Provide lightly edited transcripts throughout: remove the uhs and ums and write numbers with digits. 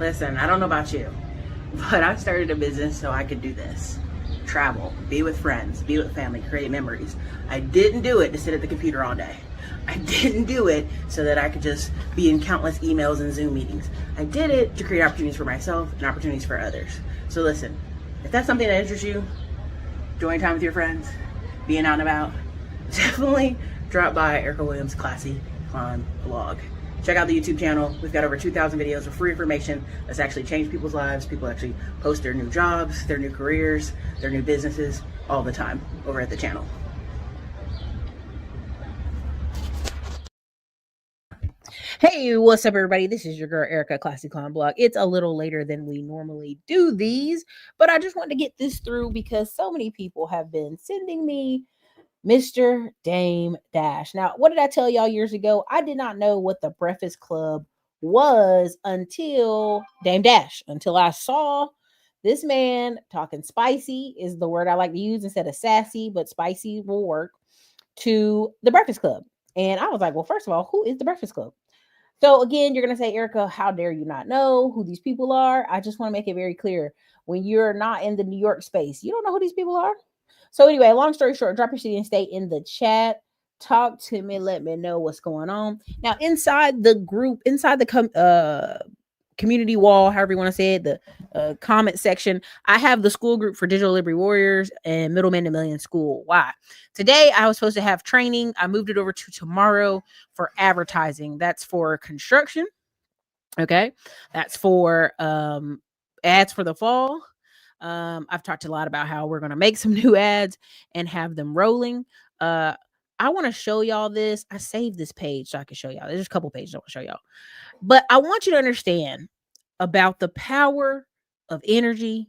Listen, I don't know about you, but I started a business so I could do this. Travel, be with friends, be with family, create memories. I didn't do it to sit at the computer all day. I didn't do it so that I could just be in countless emails and Zoom meetings. I did it to create opportunities for myself and opportunities for others. So listen, if that's something that interests you, enjoying time with your friends, being out and about, definitely drop by Erica Williams Classy Climb blog. Check out the YouTube channel. We've got over 2,000 videos of free information that's actually changed people's lives. People actually post their new jobs, their new careers, their new businesses all the time over at the channel. Hey, what's up, everybody? This is your girl, Erica, Classy Climb blog. It's a little later than we normally do these, but I just wanted to get this through because so many people have been sending me Mr. Dame Dash. Now, what did I tell y'all years ago? I did not know what the Breakfast Club was until Dame Dash, until I saw this man talking spicy is the word I like to use instead of sassy, but spicy will work, to the Breakfast Club. And I was like, well, first of all, who is the Breakfast Club? So again, you're going to say, Erica, how dare you not know who these people are? I just want to make it very clear. When you're not in the New York space, you don't know who these people are. So anyway, long story short, drop your city and state in the chat. Talk to me. Let me know what's going on. Now, inside the group, inside the community wall, however you want to say it, the comment section, I have the school group for Digital Liberty Warriors and Middleman to Million School. Why? Today, I was supposed to have training. I moved it over to tomorrow for advertising. That's for construction. Okay. That's for ads for the fall. I've talked a lot about how we're going to make some new ads and have them rolling. I want to show y'all this. I saved this page so I can show y'all. There's a couple pages I want to show y'all. But I want you to understand about the power of energy.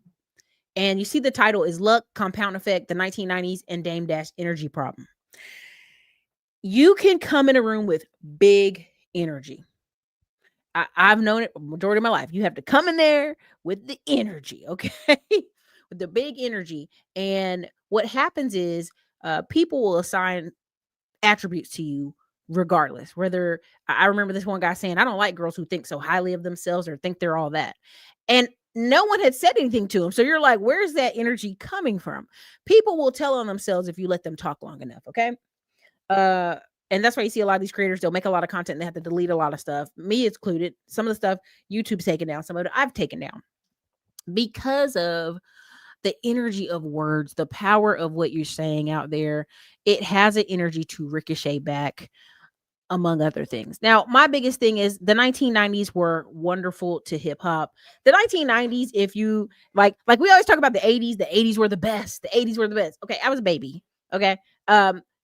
And you see the title is Luck, Compound Effect, the 1990s and Dame Dash Energy Problem. You can come in a room with big energy. I've known it majority of my life. You have to come in there with the energy, okay? With the big energy. And what happens is people will assign attributes to you regardless. Whether I remember this one guy saying, I don't like girls who think so highly of themselves or think they're all that. And no one had said anything to him. So you're like, where's that energy coming from? People will tell on themselves if you let them talk long enough, okay? And that's why you see a lot of these creators, they'll make a lot of content and they have to delete a lot of stuff. Me included. Some of the stuff YouTube's taken down, some of it I've taken down because of the energy of words, the power of what you're saying out there. It has an energy to ricochet back, among other things. Now, my biggest thing is the 1990s were wonderful to hip hop. The 1990s, if you like we always talk about the 80s were the best. The 80s were the best. Okay, I was a baby. Okay.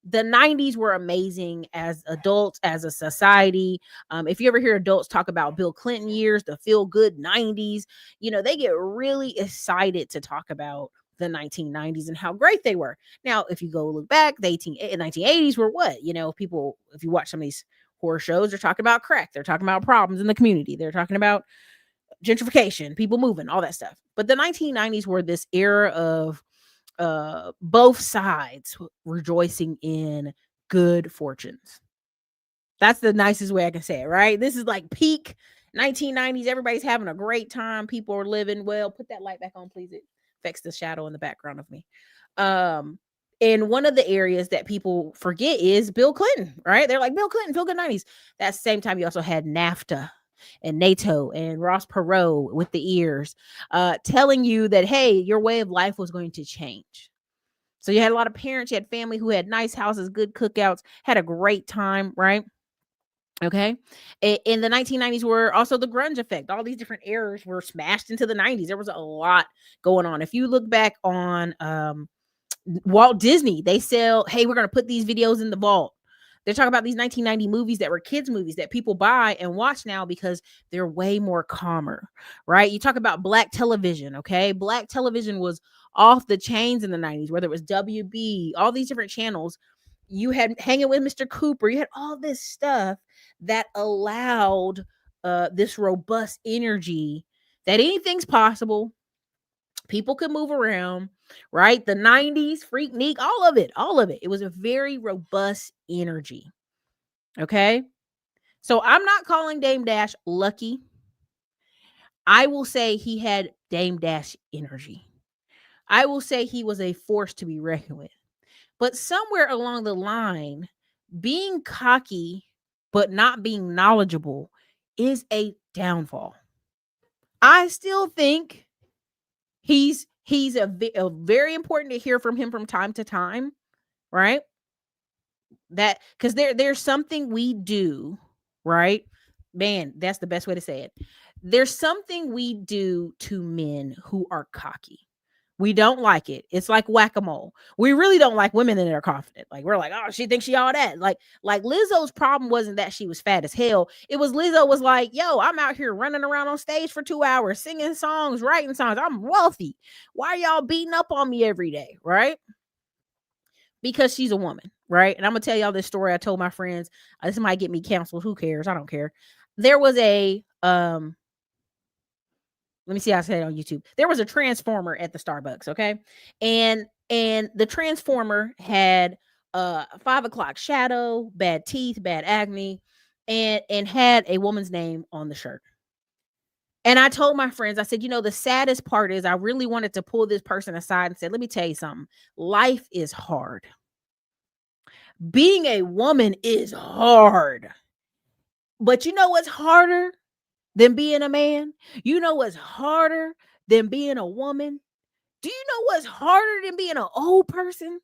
The 90s were amazing as adults, as a society. If you ever hear adults talk about Bill Clinton years, the feel good 90s, they get really excited to talk about the 1990s and how great they were. Now, if you go look back, the 1980s were what? People, if you watch some of these horror shows, they're talking about crack. They're talking about problems in the community. They're talking about gentrification, people moving, all that stuff. But the 1990s were this era of both sides rejoicing in good fortunes. That's the nicest way I can say it, right? This is like peak 1990s. Everybody's having a great time. People are living well. Put that light back on, please. It affects the shadow in the background of me. And one of the areas that people forget is Bill Clinton, right? They're like, Bill Clinton, feel good 90s. That's the same time you also had NAFTA and NATO and Ross Perot with the ears, telling you that, hey, your way of life was going to change. So you had a lot of parents, you had family who had nice houses, good cookouts, had a great time, right? Okay. In the 1990s were also the grunge effect. All these different eras were smashed into the 90s. There was a lot going on. If you look back on Walt Disney, they sell, hey, we're going to put these videos in the vault. They're talking about these 1990 movies that were kids movies that people buy and watch now because they're way more calmer, right? You talk about black television, okay? Black television was off the chains in the 90s, whether it was WB, all these different channels. You had Hanging with Mr. Cooper. You had all this stuff that allowed this robust energy that anything's possible. People could move around, right? The 90s, Freaknik, all of it. It was a very robust energy. Okay. So I'm not calling Dame Dash lucky. I will say he had Dame Dash energy. I will say he was a force to be reckoned with. But somewhere along the line, being cocky but not being knowledgeable is a downfall. I still think he's a very important to hear from him from time to time, right? That because there's something we do, right? Man, that's the best way to say it. There's something we do to men who are cocky. We don't like it. It's like whack-a-mole. We really don't like women that are confident. Like we're like, oh, she thinks she all that. Like Lizzo's problem wasn't that she was fat as hell. It was Lizzo was like, yo, I'm out here running around on stage for 2 hours, singing songs, writing songs. I'm wealthy. Why are y'all beating up on me every day? Right? Because she's a woman, right? And I'm gonna tell y'all this story I told my friends. This might get me canceled. Who cares? I don't care. There was a let me see how I say it on YouTube. There was a transformer at the Starbucks, okay? And the transformer had 5 o'clock shadow, bad teeth, bad acne, and had a woman's name on the shirt. And I told my friends, I said, the saddest part is I really wanted to pull this person aside and said, let me tell you something. Life is hard. Being a woman is hard. But you know what's harder than being a man? You know what's harder than being a woman? Do you know what's harder than being an old person?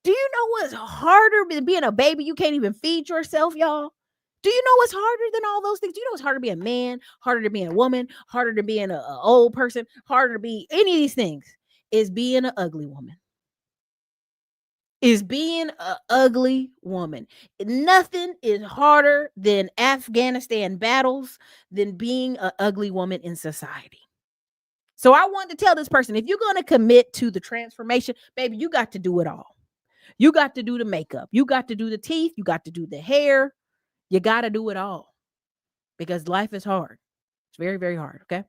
Do you know what's harder than being a baby? You can't even feed yourself, y'all. Do you know what's harder than all those things? Do you know what's harder to be a man, harder to be a woman, harder to being an old person, harder to be any of these things? Is being an ugly woman. Is being an ugly woman. Nothing is harder than Afghanistan battles than being an ugly woman in society. So I want to tell this person, if you're going to commit to the transformation, baby, you got to do it all. You got to do the makeup. You got to do the teeth. You got to do the hair. You got to do it all because life is hard. It's very, very hard. Okay.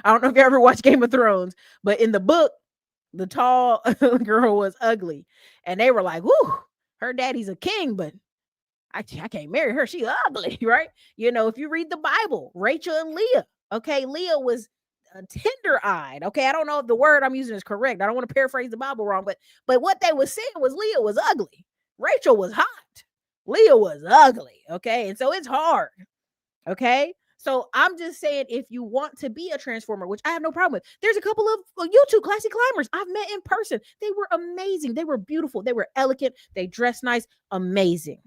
I don't know if you ever watched Game of Thrones, but in the book, the tall girl was ugly. And they were like, whoo, her daddy's a king, but I can't marry her. She's ugly, right? If you read the Bible, Rachel and Leah, okay, Leah was tender-eyed. Okay, I don't know if the word I'm using is correct. I don't want to paraphrase the Bible wrong, but what they were saying was Leah was ugly. Rachel was hot. Leah was ugly. Okay, and so it's hard. Okay, so I'm just saying, if you want to be a transformer, which I have no problem with, there's a couple of YouTube classy climbers I've met in person. They were amazing. They were beautiful. They were elegant. They dressed nice. Amazing.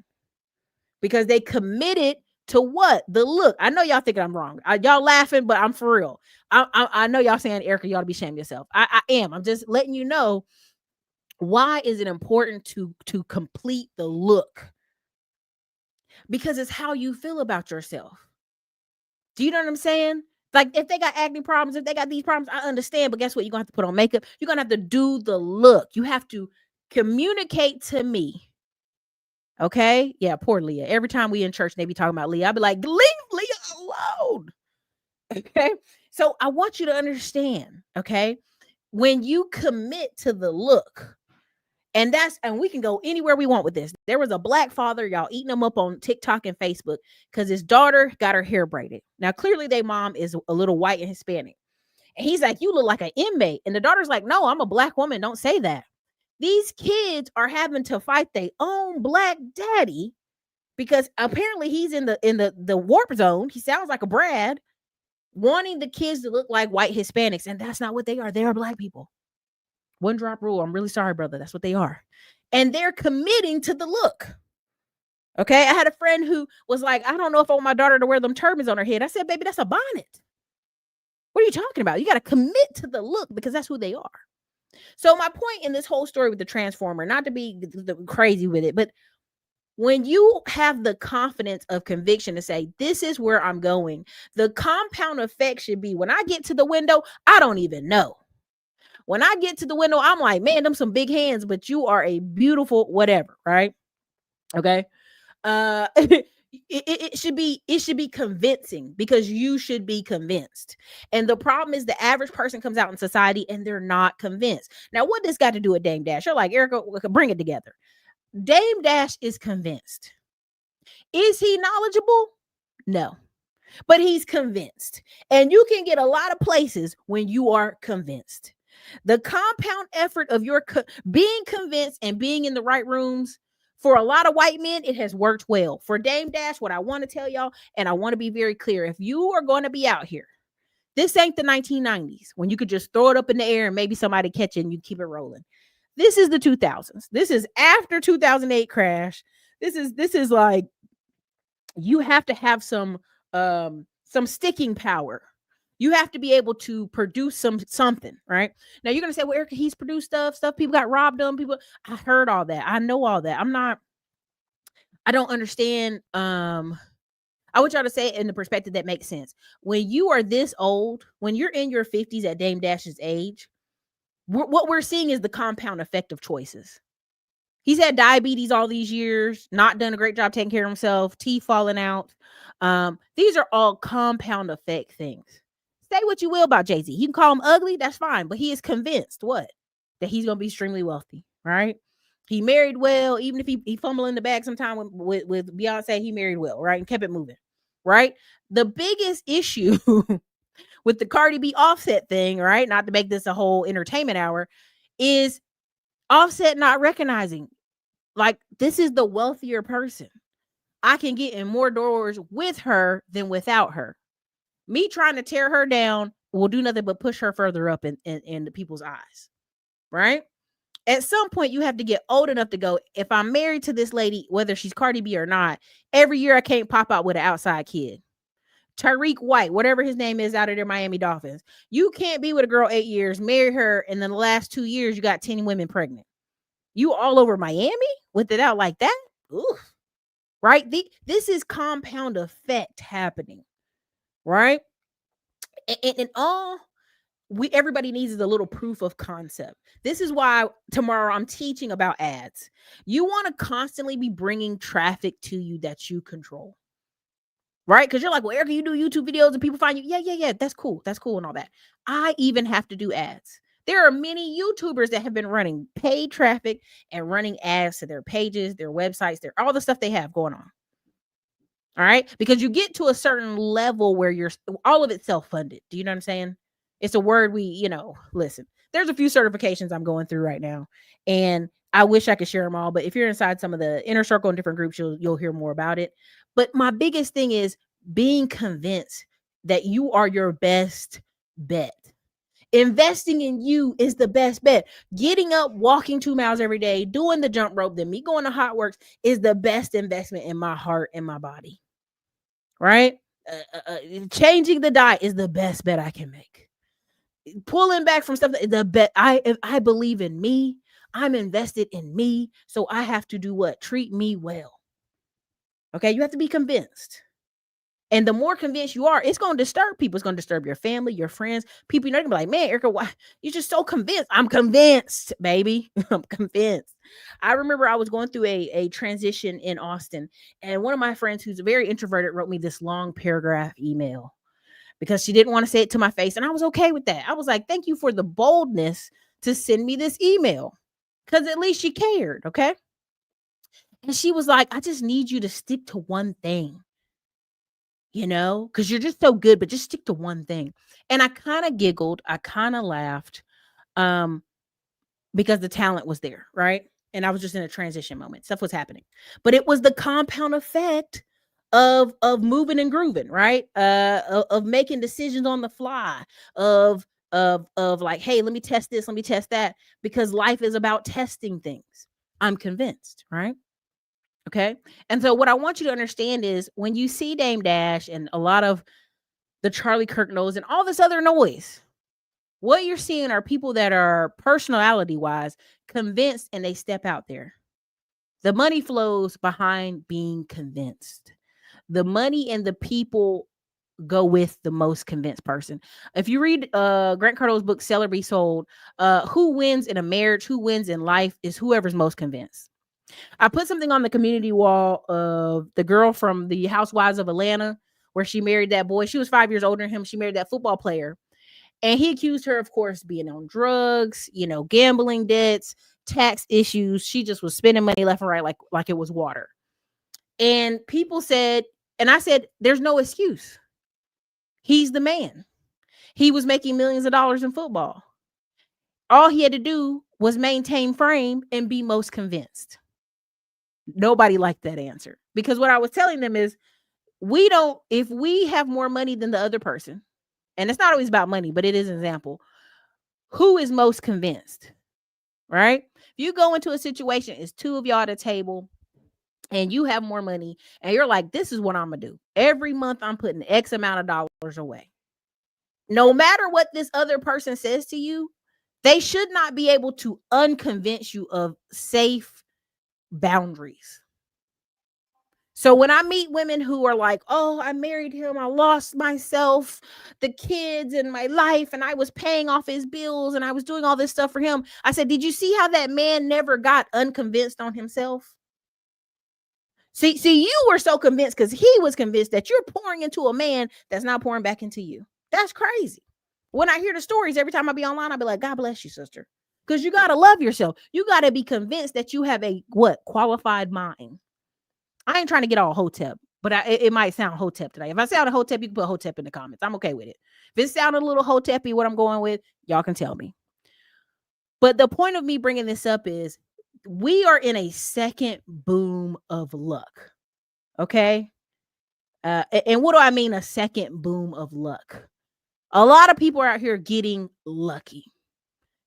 Because they committed to what? The look. I know y'all thinking I'm wrong. Y'all laughing, but I'm for real. I know y'all saying, Erica, you ought to be ashamed of yourself. I am. I'm just letting you know, why is it important to complete the look? Because it's how you feel about yourself. Do you know what I'm saying? Like, if they got acne problems, if they got these problems, I understand. But guess what? You're going to have to put on makeup. You're going to have to do the look. You have to communicate to me. Okay? Yeah, poor Leah. Every time we in church, they be talking about Leah. I'll be like, leave Leah alone. Okay? So I want you to understand, okay? When you commit to the look, and we can go anywhere we want with this. There was a black father, y'all eating him up on TikTok and Facebook because his daughter got her hair braided. Now, clearly their mom is a little white and Hispanic. And he's like, you look like an inmate. And the daughter's like, no, I'm a black woman. Don't say that. These kids are having to fight their own black daddy because apparently he's in the warp zone. He sounds like a Brad, wanting the kids to look like white Hispanics. And that's not what they are. They are black people. One drop rule. I'm really sorry, brother. That's what they are. And they're committing to the look. Okay. I had a friend who was like, I don't know if I want my daughter to wear them turbans on her head. I said, baby, that's a bonnet. What are you talking about? You got to commit to the look because that's who they are. So my point in this whole story with the transformer, not to be crazy with it, but when you have the confidence of conviction to say, this is where I'm going, the compound effect should be when I get to the window, I don't even know. When I get to the window, I'm like, man, them some big hands, but you are a beautiful whatever, right? Okay. It should be convincing because you should be convinced. And the problem is the average person comes out in society and they're not convinced. Now, what this got to do with Dame Dash? You're like, Erica, bring it together. Dame Dash is convinced. Is he knowledgeable? No. but he's convinced. And you can get a lot of places when you are convinced. The compound effort of your being convinced and being in the right rooms, for a lot of white men, it has worked well. For Dame Dash, what I want to tell y'all, and I want to be very clear, if you are going to be out here, this ain't the 1990s when you could just throw it up in the air and maybe somebody catch it and you keep it rolling. This is the 2000s. This is after 2008 crash. This is like, you have to have some sticking power. You have to be able to produce something, right? Now you're gonna say, well, Erica, he's produced stuff. People got robbed them. People, I heard all that. I know all that. I don't understand. I want y'all to say it in the perspective that makes sense. When you are this old, when you're in your 50s at Dame Dash's age, what we're seeing is the compound effect of choices. He's had diabetes all these years, not done a great job taking care of himself, teeth falling out. These are all compound effect things. Say what you will about Jay-Z. You can call him ugly, that's fine, but he is convinced what? That he's going to be extremely wealthy, right? He married well, even if he fumbled in the bag sometime with Beyonce, he married well, right? And kept it moving, right? The biggest issue with the Cardi B Offset thing, right? Not to make this a whole entertainment hour, is Offset not recognizing, like, this is the wealthier person. I can get in more doors with her than without her. Me trying to tear her down will do nothing but push her further up in the people's eyes, right? At some point, you have to get old enough to go, if I'm married to this lady, whether she's Cardi B or not, every year I can't pop out with an outside kid. Tariq White, whatever his name is, out of their Miami Dolphins. You can't be with a girl 8 years, marry her, and then the last 2 years, you got 10 women pregnant. You all over Miami with it out like that? Oof. Right? This is compound effect happening, right? And all everybody needs is a little proof of concept. This is why tomorrow I'm teaching about ads. You want to constantly be bringing traffic to you that you control, right? Because you're like, well, Erica, you do YouTube videos and people find you. Yeah. That's cool and all that. I even have to do ads. There are many YouTubers that have been running paid traffic and running ads to their pages, their websites, all the stuff they have going on. All right. Because you get to a certain level where you're all of it self-funded. Do you know what I'm saying? It's a word listen, there's a few certifications I'm going through right now, and I wish I could share them all. But if you're inside some of the inner circle in different groups, you'll hear more about it. But my biggest thing is being convinced that you are your best bet. Investing in you is the best bet. Getting up, walking 2 miles every day, doing the jump rope, then me going to Hot Works is the best investment in my heart and my body. Right? Changing the diet is the best bet I can make. Pulling back from stuff, the bet. If I believe in me, I'm invested in me, so I have to do what? Treat me well. Okay, you have to be convinced. And the more convinced you are, it's going to disturb people. It's going to disturb your family, your friends. People, you're going to be like, man, Erica, why? You're just so convinced. I'm convinced, baby. I'm convinced. I remember I was going through a transition in Austin, and one of my friends who's very introverted wrote me this long paragraph email because she didn't want to say it to my face. And I was okay with that. I was like, thank you for the boldness to send me this email, because at least she cared. Okay. And she was like, I just need you to stick to one thing, because you're just so good, but just stick to one thing. And I kind of giggled. I kind of laughed because the talent was there. Right. And I was just in a transition moment. Stuff was happening. But it was the compound effect of moving and grooving, right? Of making decisions on the fly, of like, hey, let me test this, let me test that, because life is about testing things. I'm convinced, right? Okay. And so what I want you to understand is when you see Dame Dash and a lot of the Charlie Kirk noise and all this other noise, what you're seeing are people that are personality wise convinced, and they step out there. The money flows behind being convinced. The money and the people go with the most convinced person. If you read Grant Cardone's book, Sell or Be Sold, who wins in a marriage, who wins in life is whoever's most convinced. I put something on the community wall of the girl from the Housewives of Atlanta, where she married that boy. She was 5 years older than him. She married that football player. And he accused her, of course, being on drugs, gambling debts, tax issues. She just was spending money left and right like it was water. And people said, and I said, there's no excuse. He's the man. He was making millions of dollars in football. All he had to do was maintain frame and be most convinced. Nobody liked that answer because what I was telling them is if we have more money than the other person, and it's not always about money, but it is an example, who is most convinced, right? If you go into a situation, it's two of y'all at a table and you have more money and you're like, this is what I'm going to do. Every month I'm putting X amount of dollars away. No matter what this other person says to you, they should not be able to unconvince you of safe boundaries. So when I meet women who are like, oh, I married him, I lost myself, the kids and my life, and I was paying off his bills and I was doing all this stuff for him. I said, did you see how that man never got unconvinced on himself? See, you were so convinced because he was convinced that you're pouring into a man that's not pouring back into you. That's crazy. When I hear the stories, every time I be online, I'll be like, God bless you, sister. Because you got to love yourself. You got to be convinced that you have a qualified mind. I ain't trying to get all hotep, but it might sound hotep today. If I sound a hotep, you can put hotep in the comments. I'm okay with it. If it sounded a little hotepy, what I'm going with, y'all can tell me. But the point of me bringing this up is we are in a second boom of luck. Okay. And what do I mean a second boom of luck? A lot of people are out here getting lucky.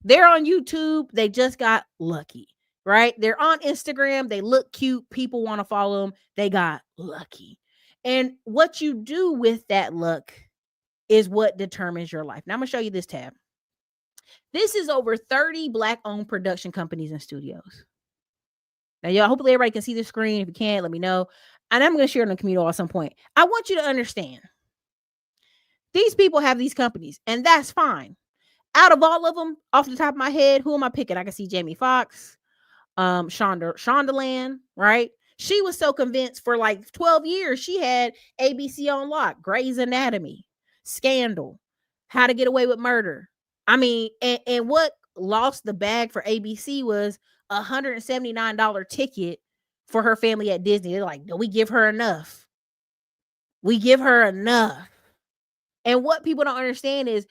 They're on YouTube. They just got lucky, right? They're on Instagram. They look cute. People want to follow them. They got lucky. And what you do with that luck is what determines your life. Now I'm going to show you this tab. This is over 30 Black-owned production companies and studios. Now, y'all, hopefully everybody can see the screen. If you can't, let me know. And I'm going to share it on the community at some point. I want you to understand. These people have these companies, and that's fine. Out of all of them, off the top of my head, who am I picking? I can see Jamie Foxx, Shondaland, right? She was so convinced for like 12 years. She had ABC on lock, Grey's Anatomy, Scandal, How to Get Away with Murder. I mean, and what lost the bag for ABC was a $179 ticket for her family at Disney. They're like, no, we give her enough. We give her enough. And what people don't understand is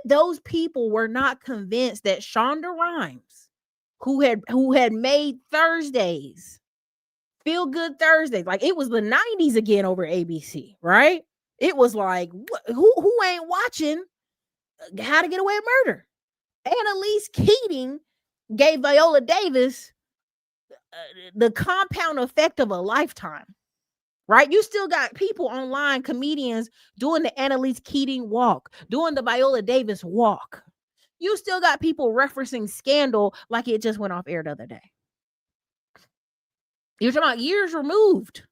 those people were not convinced that Shonda Rhimes, who had made Thursdays, Feel Good Thursdays, like it was the 90s again over ABC, right? It was like, who ain't watching How to Get Away with Murder? Annalise Keating gave Viola Davis the compound effect of a lifetime. Right? You still got people online, comedians doing the Annalise Keating walk, doing the Viola Davis walk. You still got people referencing Scandal like it just went off air the other day. You're talking about years removed,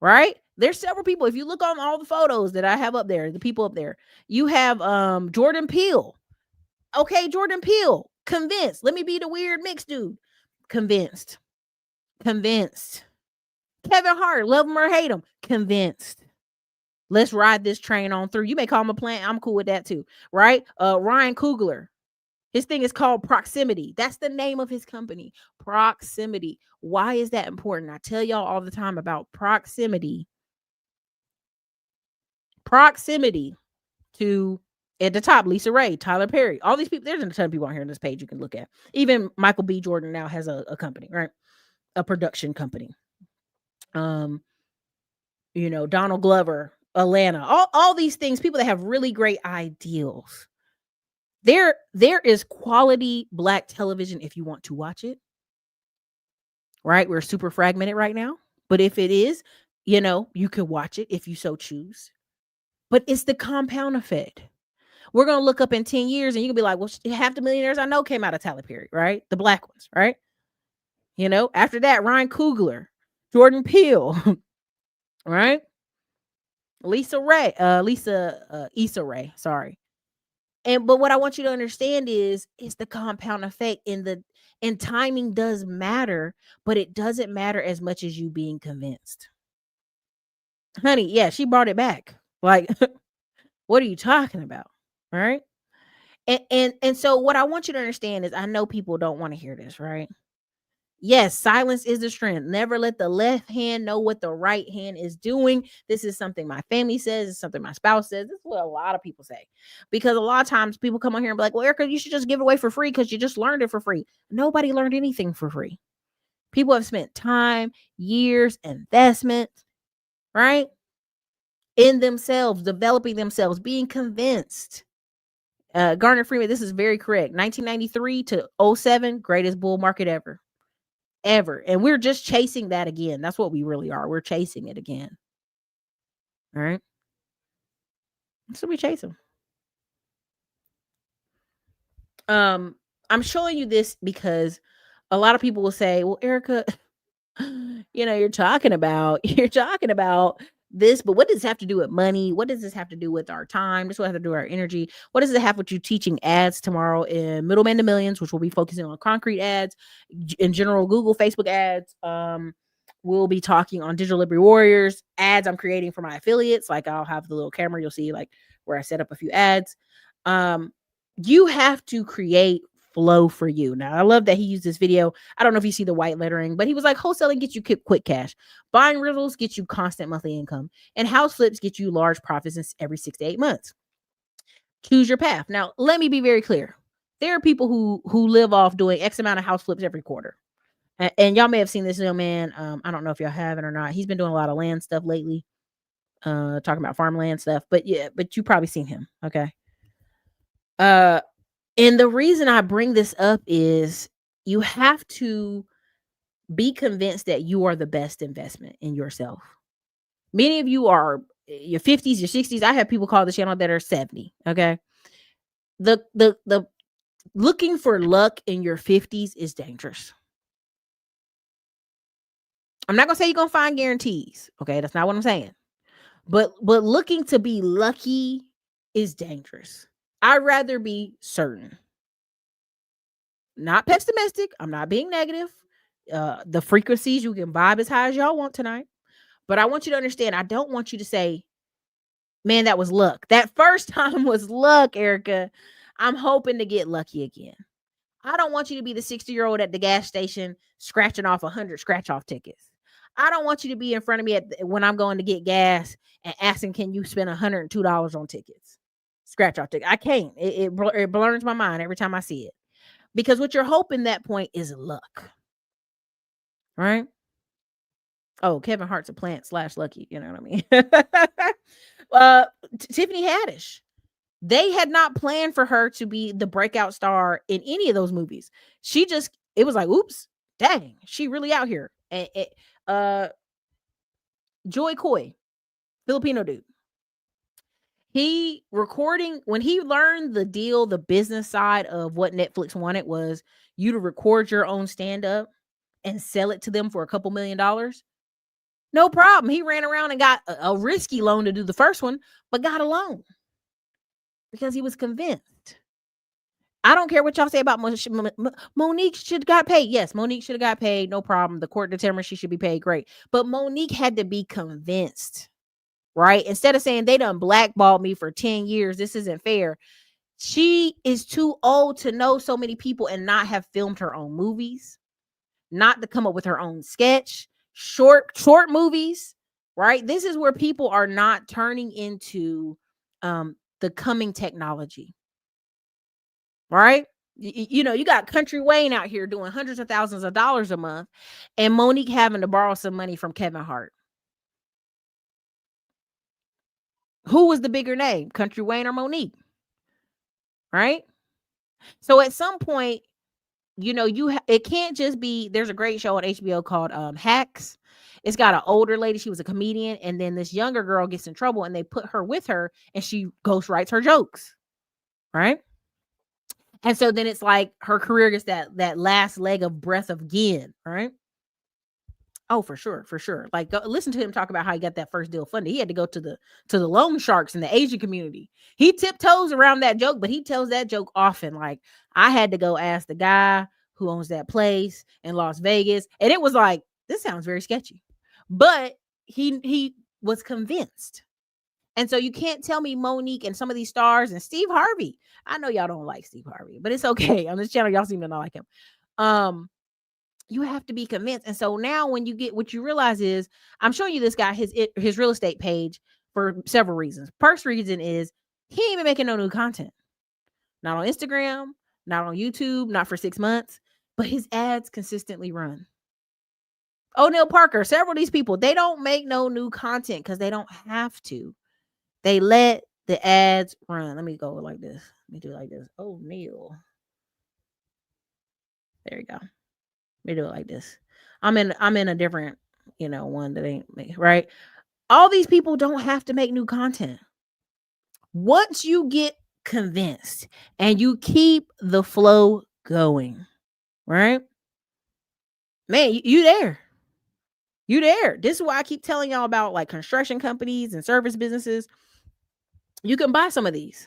right? There's several people. If you look on all the photos that I have up there, the people up there, you have Jordan Peele. Okay, Jordan Peele, convinced. Let me be the weird mixed dude. Convinced. Kevin Hart, love him or hate him, convinced. Let's ride this train on through. You may call him a plant. I'm cool with that too, right? Ryan Coogler. His thing is called Proximity. That's the name of his company. Proximity. Why is that important? I tell y'all all the time about proximity. Proximity to, at the top, Lisa Ray, Tyler Perry, all these people. There's a ton of people on here on this page you can look at. Even Michael B. Jordan now has a company, right? A production company. Donald Glover, Atlanta, all these things, people that have really great ideals. There is quality Black television if you want to watch it. Right? We're super fragmented right now. But if it is, you can watch it if you so choose. But it's the compound effect. We're going to look up in 10 years and you can be like, well, half the millionaires I know came out of Tyler Perry, right? The Black ones, right? After that, Ryan Coogler, Jordan Peele, right? Issa Rae, sorry. But what I want you to understand is the compound effect, and timing does matter, but it doesn't matter as much as you being convinced. Honey, yeah, she brought it back. Like, what are you talking about? Right? And so what I want you to understand is, I know people don't want to hear this, right? Yes, silence is the strength. Never let the left hand know what the right hand is doing. This is something my family says. It's something my spouse says. This is what a lot of people say. Because a lot of times people come on here and be like, well, Erica, you should just give it away for free because you just learned it for free. Nobody learned anything for free. People have spent time, years, investment, right? In themselves, developing themselves, being convinced. Garner Freeman, this is very correct. 1993 to '07, greatest bull market ever. Ever. And we're just chasing that again. That's what we really are. We're chasing it again. All right. So we chase them. I'm showing you this because a lot of people will say, well, Erica, you're talking about this, but what does this have to do with money? What does this have to do with our time? This will have to do with our energy. What does it have with you teaching ads tomorrow in Middleman to Millions, which will be focusing on concrete ads, in general, Google, Facebook ads. We'll be talking on Digital Liberty Warriors ads I'm creating for my affiliates. Like I'll have the little camera, you'll see like where I set up a few ads. You have to create flow for you. Now, I love that he used this video. I don't know if you see the white lettering, but he was like, wholesaling gets you quick cash. Buying rentals gets you constant monthly income. And house flips get you large profits every 6 to 8 months. Choose your path. Now, let me be very clear. There are people who live off doing X amount of house flips every quarter. And y'all may have seen this young man. I don't know if y'all have it or not. He's been doing a lot of land stuff lately. Talking about farmland stuff. But yeah, but you probably seen him. Okay. And the reason I bring this up is you have to be convinced that you are the best investment in yourself. Many of you are your 50s, your 60s. I have people call the channel that are 70. Okay. The looking for luck in your 50s is dangerous. I'm not gonna say you're gonna find guarantees. Okay, that's not what I'm saying. But looking to be lucky is dangerous. I'd rather be certain. Not pessimistic. I'm not being negative. The frequencies you can vibe as high as y'all want tonight. But I want you to understand, I don't want you to say, man, that was luck. That first time was luck, Erica. I'm hoping to get lucky again. I don't want you to be the 60-year-old at the gas station scratching off 100 scratch off tickets. I don't want you to be in front of me when I'm going to get gas and asking, can you spend $102 on tickets? Scratch off tickets. I can't. It blurs my mind every time I see it. Because what you're hoping that point is luck. Right? Oh, Kevin Hart's a plant / lucky. You know what I mean? Tiffany Haddish. They had not planned for her to be the breakout star in any of those movies. It was like, oops, dang, she really out here. And Joy Coy, Filipino dude. When he learned the deal, the business side of what Netflix wanted was you to record your own stand-up and sell it to them for a couple $1 million. No problem. He ran around and got a risky loan to do the first one, but got a loan because he was convinced. I don't care what y'all say about Monique should have got paid. Yes, Monique should have got paid. No problem. The court determined she should be paid. Great. But Monique had to be convinced, right? Instead of saying they done blackballed me for 10 years, this isn't fair. She is too old to know so many people and not have filmed her own movies, not to come up with her own sketch, short movies, right? This is where people are not turning into the coming technology, right? You got Country Wayne out here doing hundreds of thousands of dollars a month and Monique having to borrow some money from Kevin Hart. Who was the bigger name, Country Wayne or Monique? Right? So at some point, it can't just be, there's a great show on HBO called Hacks. It's got an older lady, she was a comedian, and then this younger girl gets in trouble and they put her with her and she ghostwrites her jokes. Right? And so then it's like her career gets that last leg of breath again, right? Oh, for sure. Like, listen to him talk about how he got that first deal funded. He had to go to the loan sharks in the Asian community. He tiptoes around that joke, but he tells that joke often. Like, I had to go ask the guy who owns that place in Las Vegas, and it was like, this sounds very sketchy, but he was convinced. And so you can't tell me Monique and some of these stars and Steve Harvey. I know y'all don't like Steve Harvey, but it's okay. On this channel, y'all seem to not like him. You have to be convinced. And so now when you get, what you realize is, I'm showing you this guy, his real estate page, for several reasons. First reason is he ain't even making no new content. Not on Instagram, not on YouTube, not for 6 months, but his ads consistently run. O'Neal Parker, several of these people, they don't make no new content because they don't have to. They let the ads run. Let me go like this. Let me do it like this. O'Neal. There you go. Let me do it like this. I'm in a different, one that ain't me, right? All these people don't have to make new content. Once you get convinced and you keep the flow going, right? Man, you there. You there. This is why I keep telling y'all about like construction companies and service businesses. You can buy some of these.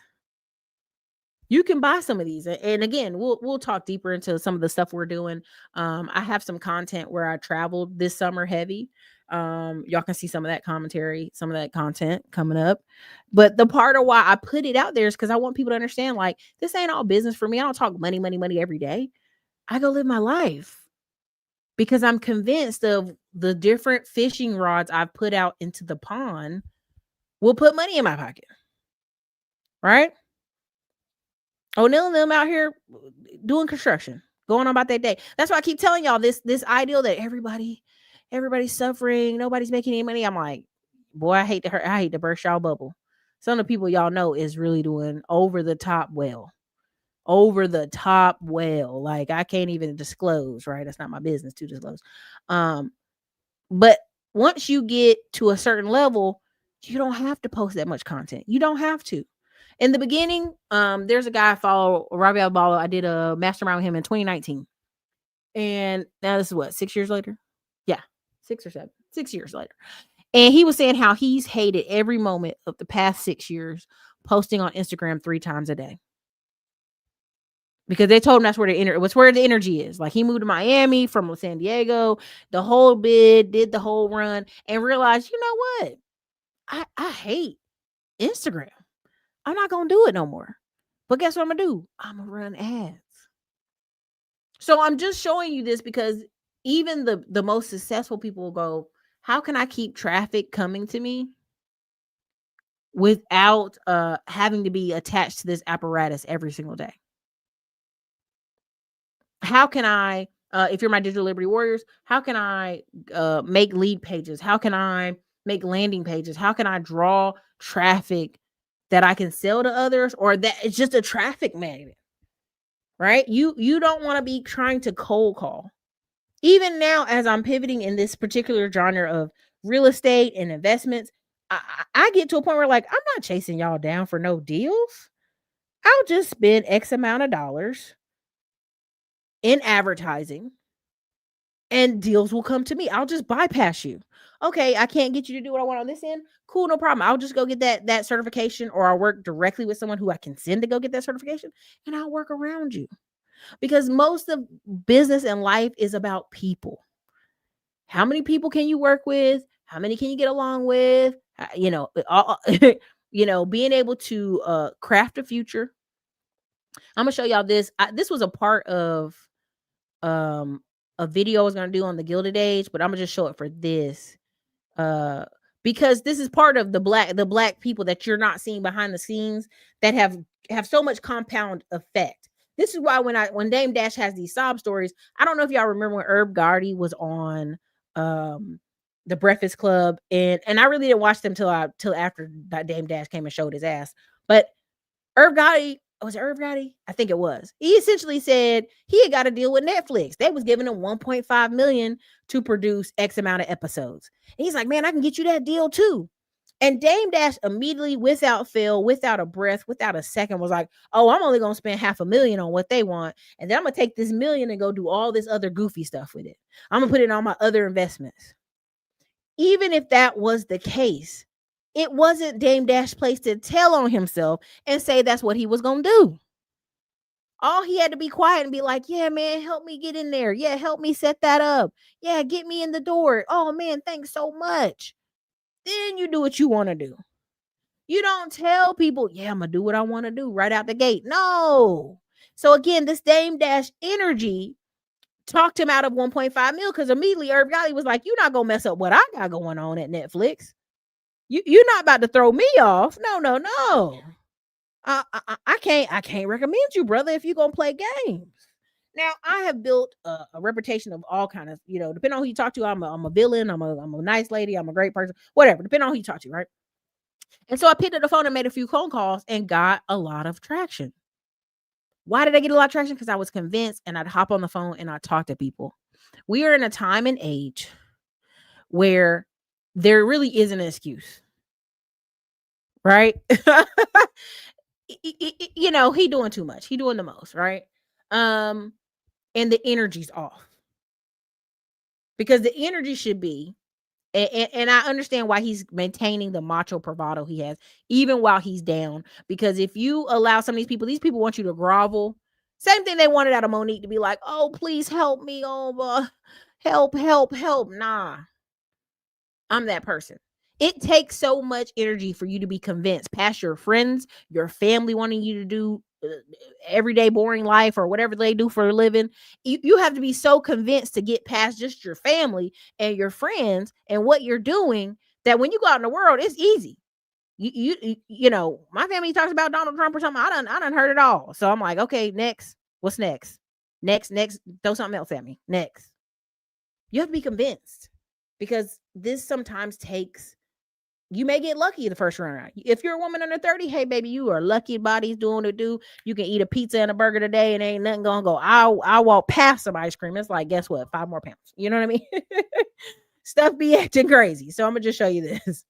You can buy some of these. And again, we'll talk deeper into some of the stuff we're doing. I have some content where I traveled this summer heavy. Y'all can see some of that commentary, some of that content coming up. But the part of why I put it out there is because I want people to understand, like, this ain't all business for me. I don't talk money, money, money every day. I go live my life because I'm convinced of the different fishing rods I've put out into the pond will put money in my pocket. Right? O'Neal and them out here doing construction, going on about their day. That's why I keep telling y'all this ideal that everybody's suffering, nobody's making any money. I'm like, boy, I hate to burst y'all bubble. Some of the people y'all know is really doing over the top well. Like, I can't even disclose, right? That's not my business to disclose. But once you get to a certain level, you don't have to post that much content. You don't have to. In the beginning, there's a guy I follow, Ravi Albalo. I did a mastermind with him in 2019. And now this is what, 6 years later? Yeah, 6 or 7. 6 years later. And he was saying how he's hated every moment of the past 6 years posting on Instagram 3 times a day. Because they told him that's where the energy is. Like, he moved to Miami from San Diego, the whole bid, did the whole run, and realized, you know what? I hate Instagram. I'm not going to do it no more. But guess what I'm going to do? I'm going to run ads. So I'm just showing you this because even the most successful people will go, how can I keep traffic coming to me without having to be attached to this apparatus every single day? How can I, if you're my Digital Liberty Warriors, how can I make lead pages? How can I make landing pages? How can I draw traffic that I can sell to others, or that it's just a traffic magnet, right? You don't want to be trying to cold call. Even now, as I'm pivoting in this particular genre of real estate and investments, I get to a point where, like, I'm not chasing y'all down for no deals. I'll just spend X amount of dollars in advertising and deals will come to me. I'll just bypass you. Okay, I can't get you to do what I want on this end. Cool, no problem. I'll just go get that certification, or I'll work directly with someone who I can send to go get that certification, and I'll work around you. Because most of business and life is about people. How many people can you work with? How many can you get along with? Being able to craft a future. I'm gonna show y'all this. This was a part of a video I was gonna do on the Gilded Age, but I'm gonna just show it for this. Because this is part of the black people that you're not seeing behind the scenes that have so much compound effect. This is why when Dame Dash has these sob stories, I don't know if y'all remember when Herb Gotti was on the Breakfast Club, and I really didn't watch them till after Dame Dash came and showed his ass. But Herb Gotti, was it Herb Gotti? I think it was. He essentially said he had got a deal with Netflix. They was giving him $1.5 million to produce X amount of episodes. And he's like, man, I can get you that deal too. And Dame Dash immediately, without fail, without a breath, without a second, was like, oh, I'm only going to spend $500,000 on what they want. And then I'm going to take this $1 million and go do all this other goofy stuff with it. I'm going to put it on my other investments. Even if that was the case, it wasn't Dame Dash's place to tell on himself and say that's what he was going to do. All he had to be quiet and be like, yeah, man, help me get in there. Yeah, help me set that up. Yeah, get me in the door. Oh, man, thanks so much. Then you do what you want to do. You don't tell people, yeah, I'm going to do what I want to do right out the gate. No. So again, this Dame Dash energy talked him out of 1.5 mil because immediately Irv Gotti was like, "You're not gonna mess up what I got going on at Netflix. You're not about to throw me off. No, no, no. I can't recommend you, brother, if you're gonna play games." Now, I have built a reputation of all kind of, depending on who you talk to. I'm a villain. I'm a nice lady. I'm a great person. Whatever, depending on who you talk to, right? And so I picked up the phone and made a few phone calls and got a lot of traction. Why did I get a lot of traction? Because I was convinced, and I'd hop on the phone and I'd talk to people. We are in a time and age where there really isn't an excuse, right? He doing too much. He doing the most, right? Um, and the energy's off because the energy should be, and I understand why he's maintaining the macho bravado he has, even while he's down. Because if you allow some of these people want you to grovel. Same thing they wanted out of Monique to be like, "Oh, please help me, oh, help, help, help." Nah, I'm that person. It takes so much energy for you to be convinced past your friends, your family wanting you to do everyday boring life or whatever they do for a living. You have to be so convinced to get past just your family and your friends and what you're doing that when you go out in the world, it's easy. My family talks about Donald Trump or something. I done heard it all. So I'm like, okay, next. What's next? Next, throw something else at me. Next. You have to be convinced because this sometimes takes, you may get lucky the first run around. If you're a woman under 30, hey baby, you are lucky. Body's doing what it do. You can eat a pizza and a burger today and ain't nothing gonna go. I'll walk past some ice cream. It's like, guess what? 5 more pounds. You know what I mean? Stuff be acting crazy. So I'm gonna just show you this.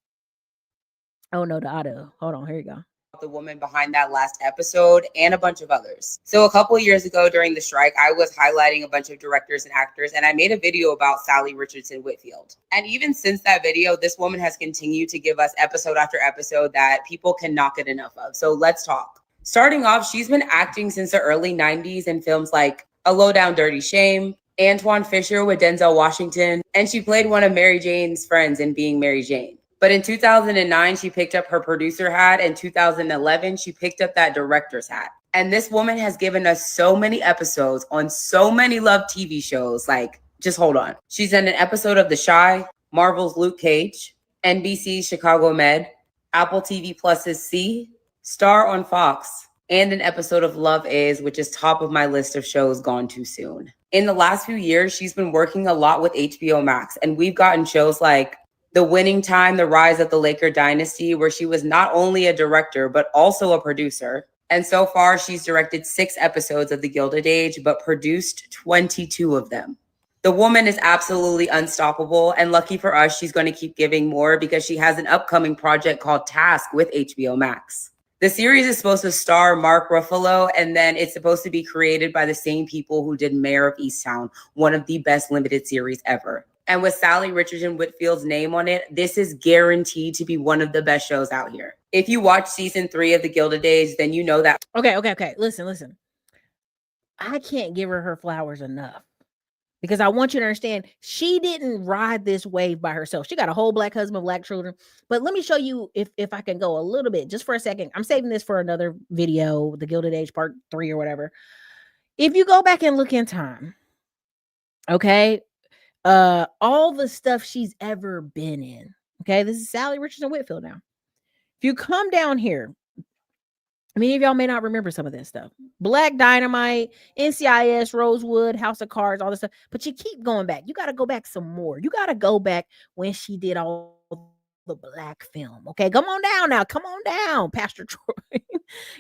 Oh no, the auto. Hold on, here you go. The woman behind that last episode and a bunch of others. So a couple of years ago during the strike, I was highlighting a bunch of directors and actors, and I made a video about Sally Richardson Whitfield. And even since that video, this woman has continued to give us episode after episode that people cannot get enough of. So let's talk. Starting off, she's been acting since the early 90s in films like A Low Down Dirty Shame, Antoine Fisher with Denzel Washington, and she played one of Mary Jane's friends in Being Mary Jane. But in 2009, she picked up her producer hat. In 2011, she picked up that director's hat. And this woman has given us so many episodes on so many Love TV shows. Like, just hold on. She's in an episode of The Chi, Marvel's Luke Cage, NBC's Chicago Med, Apple TV Plus's See, Star on Fox, and an episode of Love Is, which is top of my list of shows gone too soon. In the last few years, she's been working a lot with HBO Max, and we've gotten shows like The Winning Time, The Rise of the Laker Dynasty, where she was not only a director, but also a producer. And so far, she's directed 6 episodes of The Gilded Age, but produced 22 of them. The woman is absolutely unstoppable. And lucky for us, she's going to keep giving more because she has an upcoming project called Task with HBO Max. The series is supposed to star Mark Ruffalo, and then it's supposed to be created by the same people who did Mayor of Easttown, one of the best limited series ever. And with Sally Richardson Whitfield's name on it, this is guaranteed to be one of the best shows out here. If you watch season 3 of The Gilded Age, then you know that. Okay. Listen. I can't give her flowers enough because I want you to understand she didn't ride this wave by herself. She got a whole black husband, black children. But let me show you if I can go a little bit just for a second. I'm saving this for another video, The Gilded Age Part 3 or whatever. If you go back and look in time, okay, all the stuff she's ever been in. Okay, this is Sally Richardson Whitfield now. If you come down here, many of y'all may not remember some of this stuff. Black Dynamite, NCIS, Rosewood, House of Cards, all this stuff. But you keep going back. You got to go back some more. You got to go back when she did all the black film. Okay, come on down now. Come on down, Pastor Troy.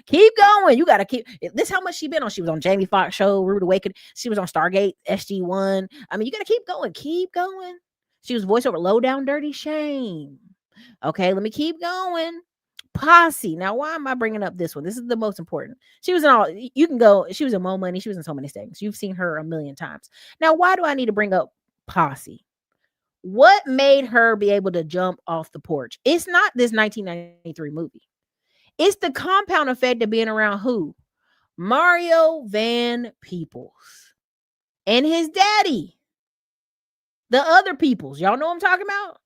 Keep going. You got to keep. This how much she been on. She was on Jamie Foxx show, Rude Awakening. She was on Stargate, SG1. I mean, you got to keep going. Keep going. She was voiceover Low Down Dirty Shame. Okay, let me keep going. Posse. Now, why am I bringing up this one? This is the most important. She was in all, you can go, she was in Mo Money. She was in so many things. You've seen her a million times. Now, why do I need to bring up Posse? What made her be able to jump off the porch? It's not this 1993 movie. It's the compound effect of being around who? Mario Van Peebles and his daddy. The other peoples. Y'all know what I'm talking about?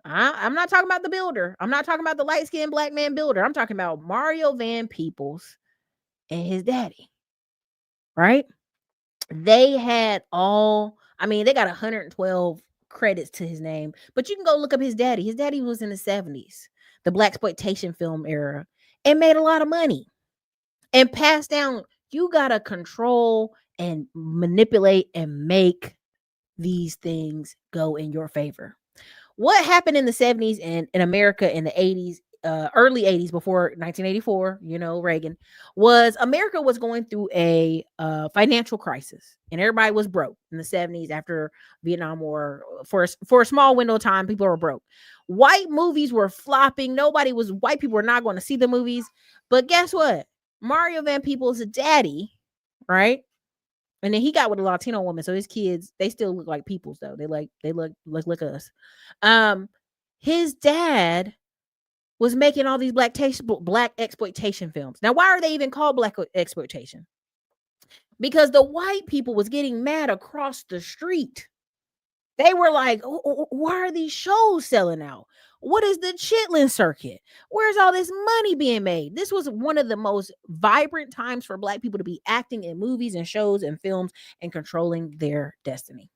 I'm not talking about the builder. I'm not talking about the light-skinned black man builder. I'm talking about Mario Van Peebles and his daddy. Right? They had all, I mean, they got 112 credits to his name, but you can go look up his daddy. His daddy was in the 70s, the black exploitation film era, and made a lot of money and passed down. You got to control and manipulate and make these things go in your favor. What happened in the 70s and in America in the 80s, early 80s before 1984, Reagan, was America was going through a financial crisis and everybody was broke in the 70s after Vietnam War. For a small window of time, people were broke. White movies were flopping. White people were not going to see the movies. But guess what? Mario Van Peebles' daddy, right? And then he got with a Latino woman, so his kids, they still look like peoples though. They look like us. His dad was making all these black exploitation films. Now, why are they even called black exploitation? Because the white people was getting mad across the street. They were like, why are these shows selling out? What is the Chitlin circuit? Where's all this money being made? This was one of the most vibrant times for black people to be acting in movies and shows and films and controlling their destiny.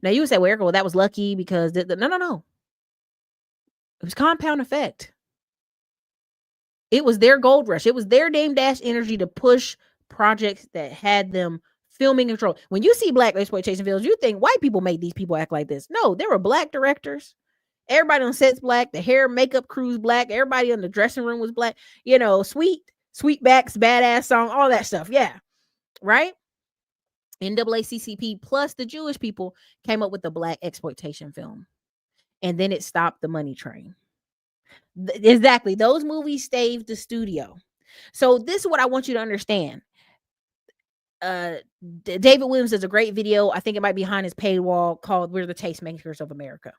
Now you would say, well, Erica, that was lucky because no. It was compound effect. It was their gold rush. It was their Dame Dash energy to push projects that had them filming control. When you see black exploitation films, you think white people made these people act like this. No, there were black directors. Everybody on set's black. The hair makeup crew's black. Everybody in the dressing room was black. Sweetback's badass song, all that stuff. Yeah, right. NAACP plus the Jewish people came up with the black exploitation film, and then it stopped the money train. Exactly. Those movies saved the studio. So this is what I want you to understand. David Williams does a great video. I think it might be behind his paywall called "We're the Tastemakers of America."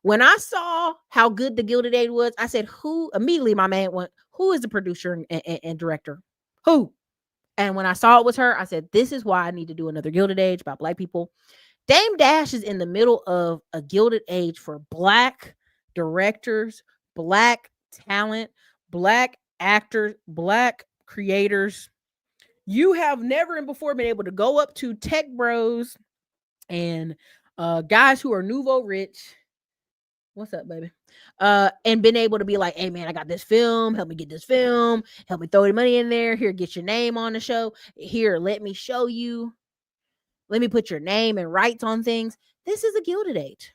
When I saw how good the Gilded Age was, I said, immediately my man went, who is the producer and director? Who? And when I saw it was her, I said, this is why I need to do another Gilded Age about black people. Dame Dash is in the middle of a Gilded Age for black directors, black talent, black actors, black creators. You have never and before been able to go up to tech bros and guys who are nouveau rich. What's up, baby? And been able to be like, hey man, I got this film. Help me get this film. Help me throw the money in there. Here, get your name on the show. Here, let me show you. Let me put your name and rights on things. This is a Gilded Age.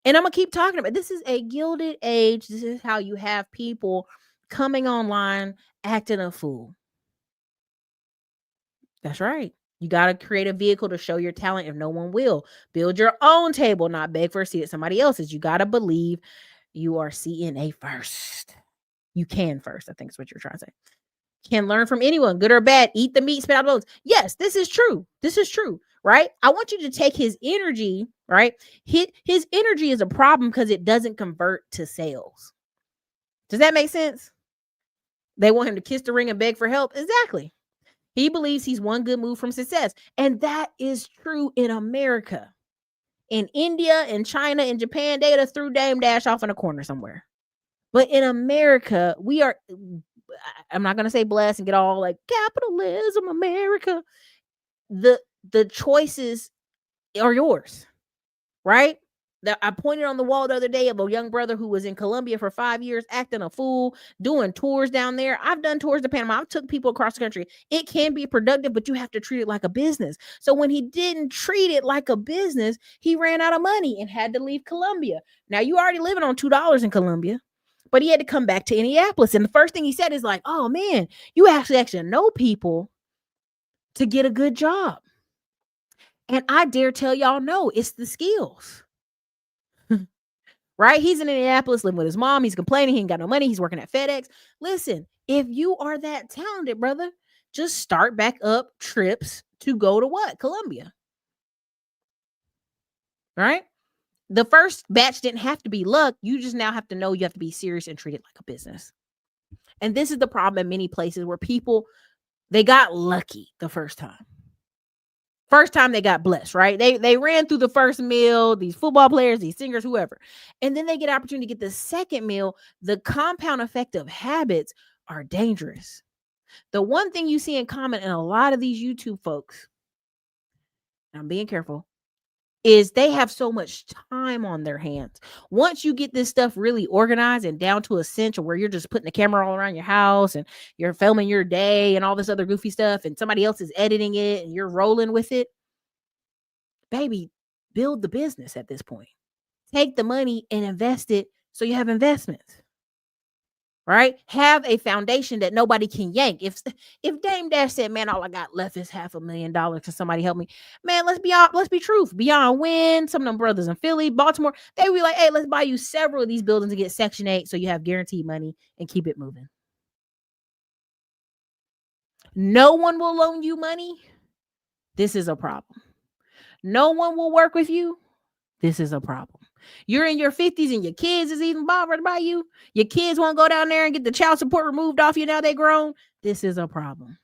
And I'm going to keep talking about it. This is a Gilded Age. This is how you have people coming online acting a fool. That's right. You got to create a vehicle to show your talent if no one will. Build your own table, not beg for a seat at somebody else's. You got to believe you are CNA first. You can first, I think is what you're trying to say. Can learn from anyone, good or bad. Eat the meat, spit out the bones. Yes, this is true. This is true, right? I want you to take his energy, right? His energy is a problem because it doesn't convert to sales. Does that make sense? They want him to kiss the ring and beg for help. Exactly. He believes he's one good move from success. And that is true in America. In India and China and Japan, they just threw Dame Dash off in a corner somewhere. But in America, we are, I'm not going to say blessed and get all like capitalism, America. The choices are yours, right? I pointed on the wall the other day of a young brother who was in Colombia for 5 years, acting a fool, doing tours down there. I've done tours to Panama. I've took people across the country. It can be productive, but you have to treat it like a business. So when he didn't treat it like a business, he ran out of money and had to leave Colombia. Now you already living on $2 in Colombia, but he had to come back to Indianapolis. And the first thing he said is like, oh man, you actually know people to get a good job. And I dare tell y'all, no, it's the skills. Right? He's in Indianapolis living with his mom. He's complaining. He ain't got no money. He's working at FedEx. Listen, if you are that talented, brother, just start back up trips to go to what? Colombia. Right? The first batch didn't have to be luck. You just now have to know you have to be serious and treat it like a business. And this is the problem in many places where people, they got lucky the first time. First time they got blessed, right? They ran through the first meal, these football players, these singers, whoever. And then they get an opportunity to get the second meal. The compound effect of habits are dangerous. The one thing you see in common in a lot of these YouTube folks, and I'm being careful, is they have so much time on their hands. Once you get this stuff really organized and down to a cinch where you're just putting the camera all around your house and you're filming your day and all this other goofy stuff and somebody else is editing it and you're rolling with it, baby, build the business at this point. Take the money and invest it so you have investments. Right? Have a foundation that nobody can yank. If Dame Dash said, "Man, all I got left is $500,000. Can somebody help me?" Man, let's be truth. Beyond Win, some of them brothers in Philly, Baltimore, they be like, "Hey, let's buy you several of these buildings and get Section 8 so you have guaranteed money and keep it moving." No one will loan you money. This is a problem. No one will work with you. This is a problem. You're in your 50s and your kids is even bothered by you. Your kids won't go down there and get the child support removed off you now they grown. This is a problem.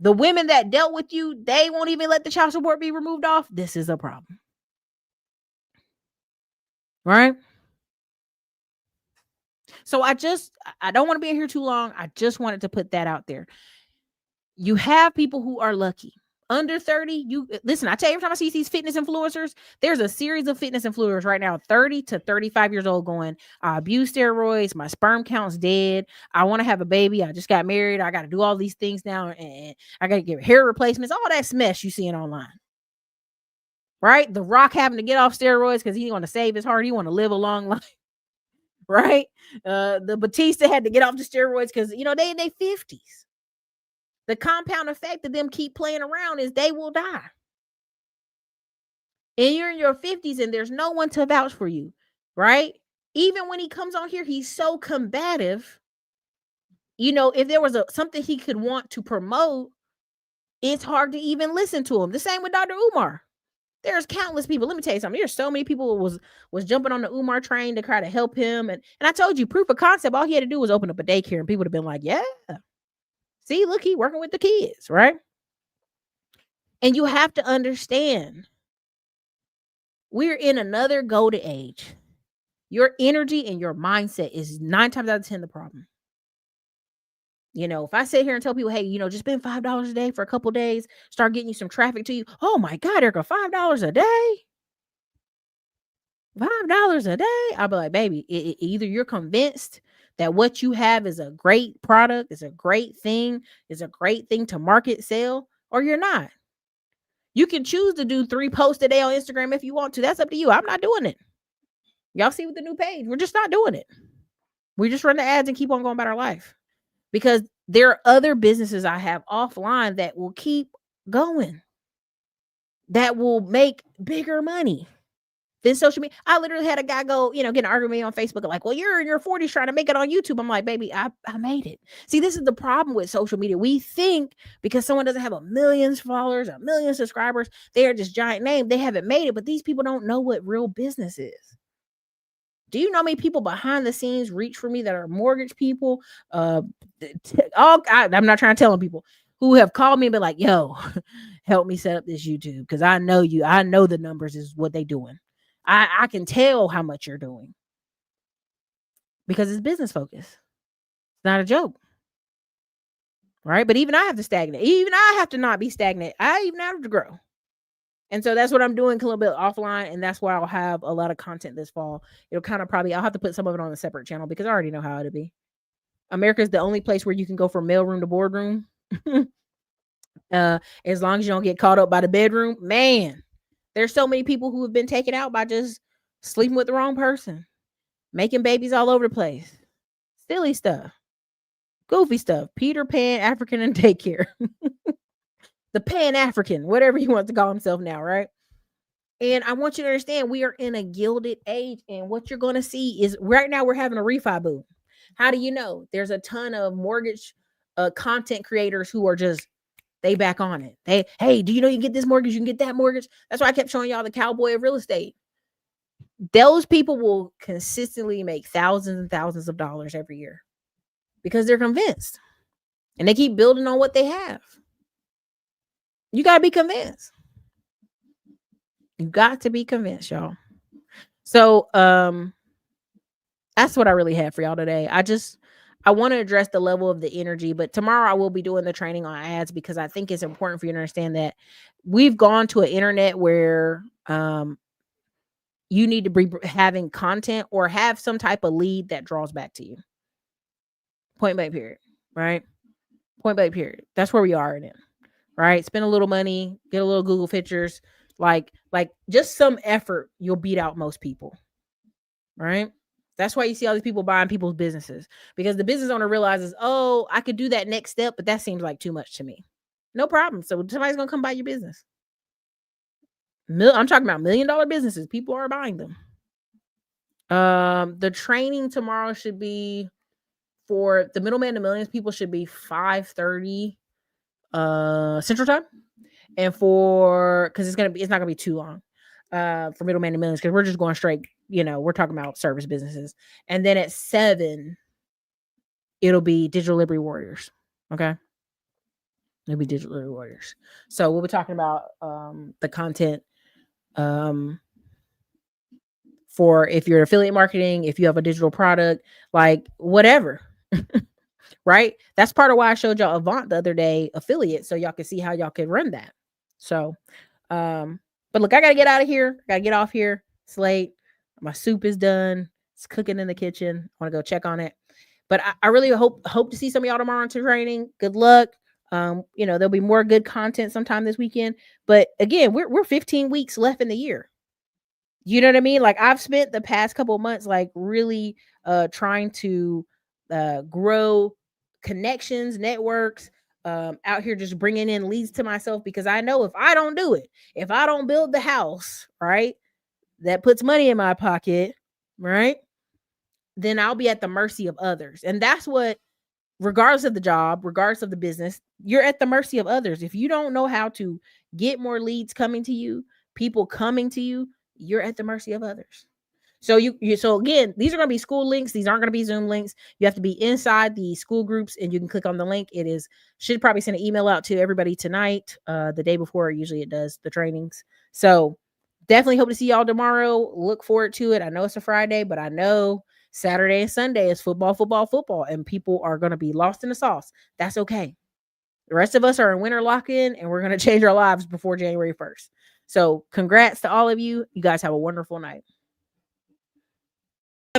The women that dealt with you, they won't even let the child support be removed off. This is a problem. Right? So I don't want to be in here too long. I just wanted to put that out there. You have people who are lucky. Under 30, you listen, I tell you, every time I see these fitness influencers, there's a series of fitness influencers right now, 30 to 35 years old, going, I abuse steroids, my sperm count's dead, I want to have a baby, I just got married, I got to do all these things now, and I got to get hair replacements, all that mess you seeing online. Right? The Rock having to get off steroids because he want to save his heart, he want to live a long life. Right? The Batista had to get off the steroids because they in their 50s. The compound effect of them keep playing around is they will die. And you're in your 50s and there's no one to vouch for you, right? Even when he comes on here, he's so combative. If there was something he could want to promote, it's hard to even listen to him. The same with Dr. Umar. There's countless people. Let me tell you something. There's so many people was jumping on the Umar train to try to help him. And I told you, proof of concept, all he had to do was open up a daycare and people would have been like, yeah. See, look, he working with the kids, right? And you have to understand, we're in another golden age. Your energy and your mindset is 9 times out of 10 the problem. If I sit here and tell people, hey, just spend $5 a day for a couple days, start getting you some traffic to you. Oh my God, Erica, $5 a day? $5 a day? I'll be like, baby, either you're convinced that what you have is a great product, is a great thing, is a great thing to market, sell, or you're not. You can choose to do 3 posts a day on Instagram if you want to. That's up to you. I'm not doing it. Y'all see with the new page, we're just not doing it. We just run the ads and keep on going about our life. Because there are other businesses I have offline that will keep going, that will make bigger money than social media. I literally had a guy go, get an argument with me on Facebook, like, well, you're in your 40s trying to make it on YouTube. I'm like, baby, I made it. See, this is the problem with social media. We think because someone doesn't have 1 million followers, 1 million subscribers, they are this giant name, they haven't made it. But these people don't know what real business is. Do you know how many people behind the scenes reach for me that are mortgage people? I'm not trying to tell them, people who have called me and been like, yo, help me set up this YouTube because I know the numbers is what they doing. I can tell how much you're doing because it's business focus. It's not a joke. Right? But even I have to stagnate. Even I have to not be stagnant. I even have to grow. And so that's what I'm doing a little bit offline. And that's why I'll have a lot of content this fall. It'll kind of I'll have to put some of it on a separate channel because I already know how it'll be. America is the only place where you can go from mailroom to boardroom. As long as you don't get caught up by the bedroom, man, there's so many people who have been taken out by just sleeping with the wrong person, making babies all over the place, silly stuff, goofy stuff, Peter Pan, African and daycare. The Pan-African, whatever he wants to call himself now, right? And I want you to understand, we are in a gilded age. And what you're going to see is right now we're having a refi boom. How do you know? There's a ton of mortgage content creators who are just, they back on it. Hey, do you know you can get this mortgage? You can get that mortgage. That's why I kept showing y'all the cowboy of real estate. Those people will consistently make thousands and thousands of dollars every year because they're convinced. And they keep building on what they have. You got to be convinced. You got to be convinced, y'all. So, that's what I really had for y'all today. I want to address the level of the energy, but tomorrow I will be doing the training on ads because I think it's important for you to understand that we've gone to an internet where you need to be having content or have some type of lead that draws back to you. Point blank period, right? Point blank period. That's where we are in it, right? Spend a little money, get a little Google pictures, like just some effort, you'll beat out most people, right? That's why you see all these people buying people's businesses, because the business owner realizes, oh, I could do that next step, but that seems like too much to me. No problem. So somebody's going to come buy your business. I'm talking about $1 million businesses. People are buying them. The training tomorrow should be for the Middleman to Millions people should be 5:30 Central Time. And because it's not gonna be too long for Middleman to Millions, because we're just going straight, we're talking about service businesses. And then at 7 it'll be Digital Liberty Warriors. Okay. It'll be Digital Liberty Warriors. So we'll be talking about the content for if you're affiliate marketing, if you have a digital product, like whatever. Right? That's part of why I showed y'all Avant the other day, affiliate, so y'all can see how y'all can run that. So, but look, I gotta get out of here. I gotta get off here. It's late. My soup is done. It's cooking in the kitchen. I want to go check on it. But I really hope to see some of y'all tomorrow into training. Good luck. There'll be more good content sometime this weekend. But again, we're 15 weeks left in the year. You know what I mean? Like, I've spent the past couple of months like really trying to grow connections, networks, out here just bringing in leads to myself, because I know if I don't do it, if I don't build the house, right, that puts money in my pocket, right, then I'll be at the mercy of others. And that's what, regardless of the job, regardless of the business, you're at the mercy of others. If you don't know how to get more leads coming to you, people coming to you, you're at the mercy of others. So so again, these are going to be school links. These aren't going to be Zoom links. You have to be inside the school groups, and you can click on the link. Should probably send an email out to everybody tonight, the day before. Usually it does, the trainings. So definitely hope to see y'all tomorrow. Look forward to it. I know it's a Friday, but I know Saturday and Sunday is football, and people are going to be lost in the sauce. That's okay. The rest of us are in winter lock-in, and we're going to change our lives before January 1st. So congrats to all of you. You guys have a wonderful night.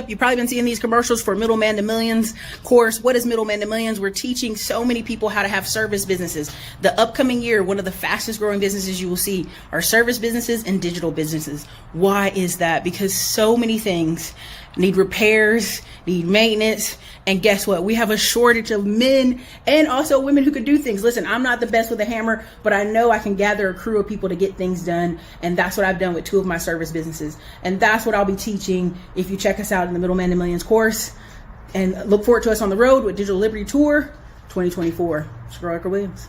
You've probably been seeing these commercials for Middleman to Millions course. What is Middleman to Millions? We're teaching so many people how to have service businesses. The upcoming year, one of the fastest growing businesses you will see are service businesses and digital businesses. Why is that? Because so many things need repairs, need maintenance. And guess what? We have a shortage of men and also women who can do things. Listen, I'm not the best with a hammer, but I know I can gather a crew of people to get things done. And that's what I've done with 2 of my service businesses. And that's what I'll be teaching if you check us out in the Middleman to Millions course. And look forward to us on the road with Digital Liberty Tour 2024. It's Girl Erica Williams.